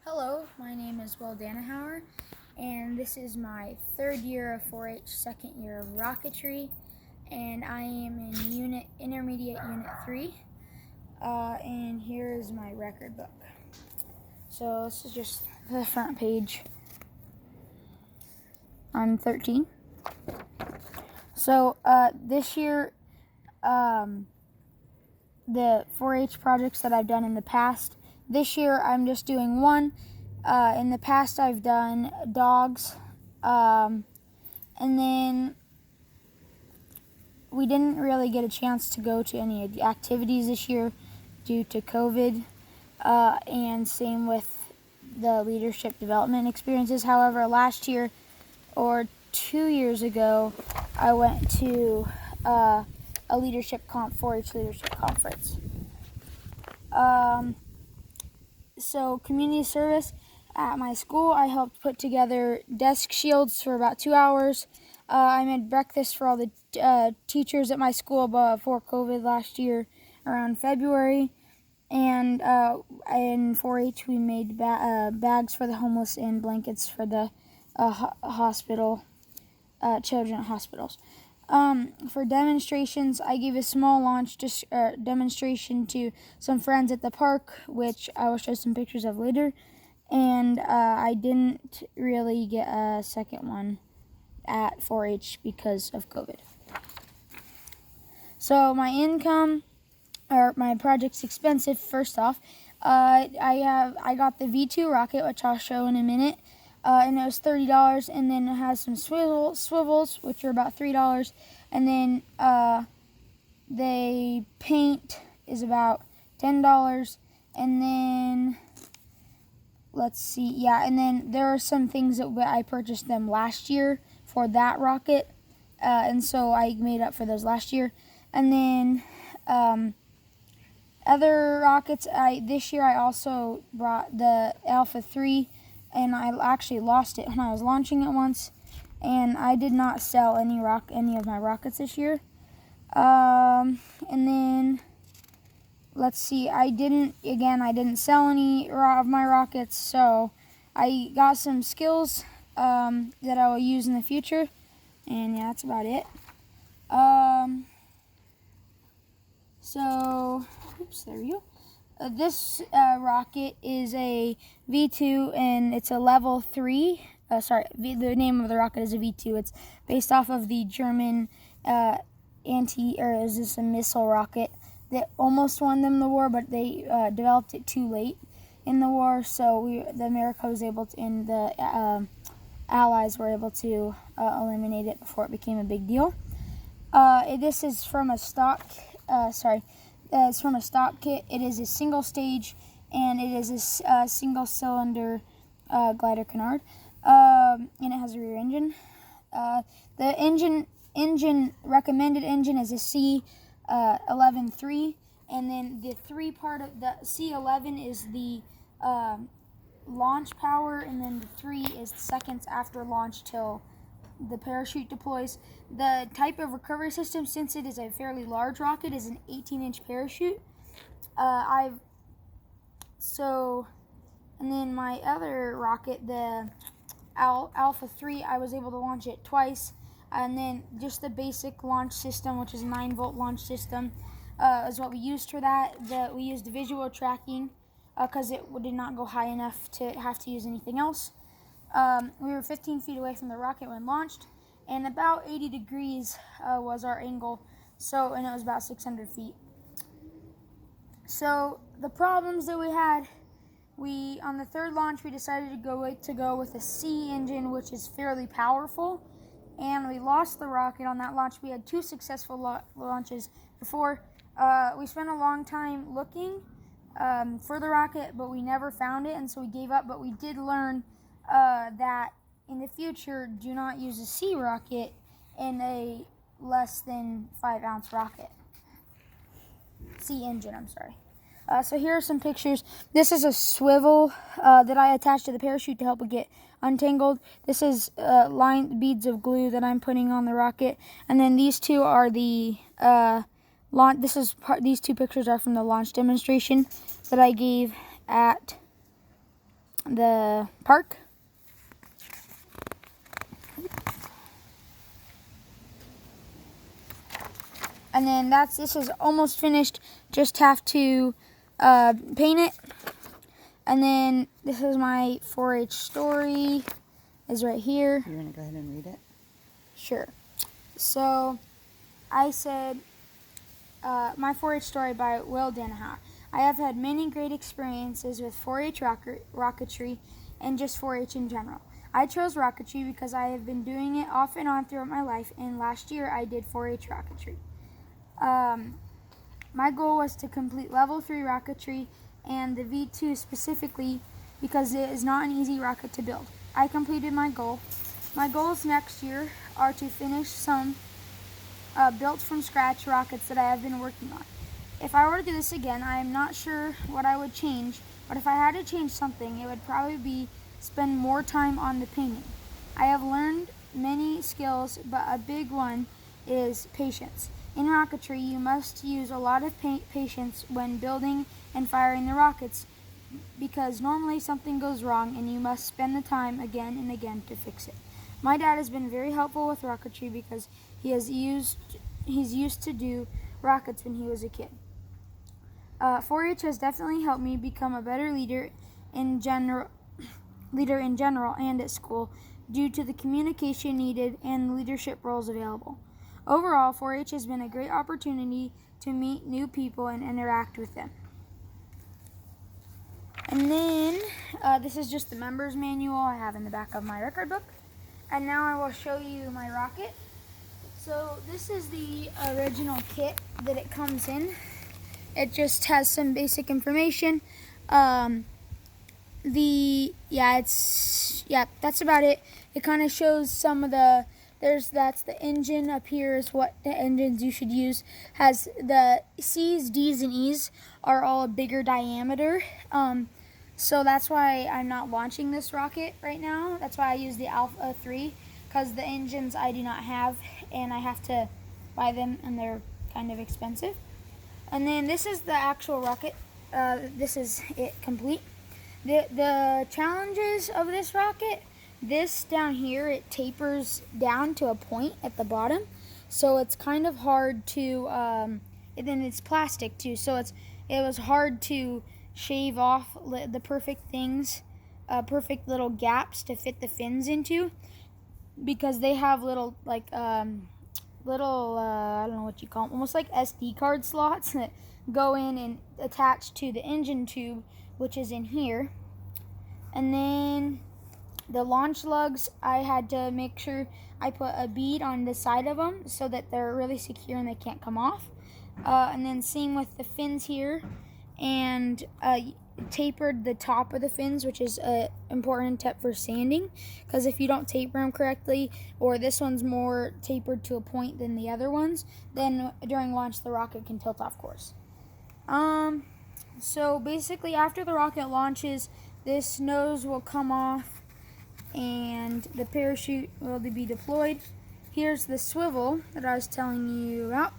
Hello, my name is Will Danahauer, and this is my third year of 4-H, second year of rocketry, and I am in intermediate unit 3, and here is my record book. So this is just the front page. I'm 13. So this year, the 4-H projects that I've done in the past, this year I'm just doing one. In the past I've done dogs, and then we didn't really get a chance to go to any activities this year due to COVID, and same with the leadership development experiences. However, last year or 2 years ago, I went to a 4-H leadership conference. So community service at my school, I helped put together desk shields for about 2 hours. I made breakfast for all the teachers at my school before COVID last year around February. And in 4-H, we made bags for the homeless and blankets for the children at hospitals. For demonstrations, I gave a small launch demonstration to some friends at the park, which I will show some pictures of later. And I didn't really get a second one at 4-H because of COVID. So my project's expensive. First off, I got the V2 rocket, which I'll show in a minute. And it was $30, and then it has some swivels, which are about $3, and then the paint is about $10, and then let's see, and then there are some things that I purchased them last year for that rocket, and so I made up for those last year, and then other rockets. This year I also brought the Alpha 3. And I actually lost it when I was launching it once, and I did not sell any of my rockets this year. And then let's see, I didn't sell any of my rockets, so I got some skills that I will use in the future, and that's about it. There we go. This rocket is a V2, and it's a level 3. The name of the rocket is a V2. It's based off of the German is this a missile rocket that almost won them the war, but they developed it too late in the war. So America was able to, and the Allies were able to eliminate it before it became a big deal. This is from a stock. It's from a stock kit. It is a single stage, and it is a single cylinder glider canard, and it has a rear engine. The recommended engine is a C11-3, and then the 3 part of the C11 is the launch power, and then the 3 is seconds after launch till the parachute deploys. The type of recovery system, since it is a fairly large rocket, is an 18-inch parachute. And then my other rocket, the Alpha 3, I was able to launch it twice. And then just the basic launch system, which is a 9-volt launch system, is what we used for that. We used visual tracking because it did not go high enough to have to use anything else. We were 15 feet away from the rocket when launched, and about 80 degrees was our angle, and it was about 600 feet. So the problems that we had, on the third launch, we decided to go with a C engine, which is fairly powerful, and we lost the rocket on that launch. We had 2 successful launches before. We spent a long time looking for the rocket, but we never found it, and so we gave up. But we did learn that in the future, do not use a C rocket in a less than 5-ounce rocket. C engine, I'm sorry. So here are some pictures. This is a swivel that I attached to the parachute to help it get untangled. This is beads of glue that I'm putting on the rocket. And then these two are the launch. These 2 pictures are from the launch demonstration that I gave at the park. And then this is almost finished. Just have to paint it. And then this is my 4-H story, is right here. You want to go ahead and read it? Sure. So I said, my 4-H story by Will Danaher. I have had many great experiences with 4-H rocketry and just 4-H in general. I chose rocketry because I have been doing it off and on throughout my life, and last year I did 4-H rocketry. My goal was to complete level 3 rocketry and the V2 specifically because it is not an easy rocket to build. I completed my goal. My goals next year are to finish some built from scratch rockets that I have been working on. If I were to do this again, I am not sure what I would change, but if I had to change something, it would probably be spend more time on the painting. I have learned many skills, but a big one is patience. In rocketry, you must use a lot of patience when building and firing the rockets because normally something goes wrong and you must spend the time again and again to fix it. My dad has been very helpful with rocketry because he's used to do rockets when he was a kid. 4-H has definitely helped me become a better leader in general and at school due to the communication needed and the leadership roles available. Overall, 4-H has been a great opportunity to meet new people and interact with them. And then this is just the members manual I have in the back of my record book. And now I will show you my rocket. So this is the original kit that it comes in. It just has some basic information. That's about it. It kind of shows some of the, that's the engine up here is what the engines you should use. Has the C's, D's, and E's are all a bigger diameter. So that's why I'm not launching this rocket right now. That's why I use the Alpha 3 because the engines I do not have and I have to buy them and they're kind of expensive. And then this is the actual rocket. This is it complete. The challenges of this rocket, this down here, it tapers down to a point at the bottom. So it's kind of hard to, and then it's plastic too. So it was hard to shave off the perfect things, perfect little gaps to fit the fins into because they have little, like, I don't know what you call them, almost like SD card slots that go in and attach to the engine tube, which is in here. And then the launch lugs, I had to make sure I put a bead on the side of them so that they're really secure and they can't come off. And then same with the fins here, and tapered the top of the fins, which is an important tip for sanding, because if you don't taper them correctly, or this one's more tapered to a point than the other ones, then during launch the rocket can tilt off course. So basically after the rocket launches, this nose will come off and the parachute will be deployed. Here's the swivel that I was telling you about,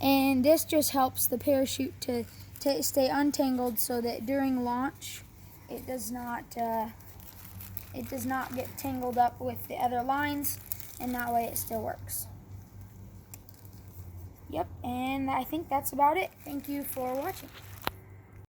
and this just helps the parachute to stay untangled so that during launch it does not get tangled up with the other lines, and that way it still works. Yep, and I think that's about it. Thank you for watching.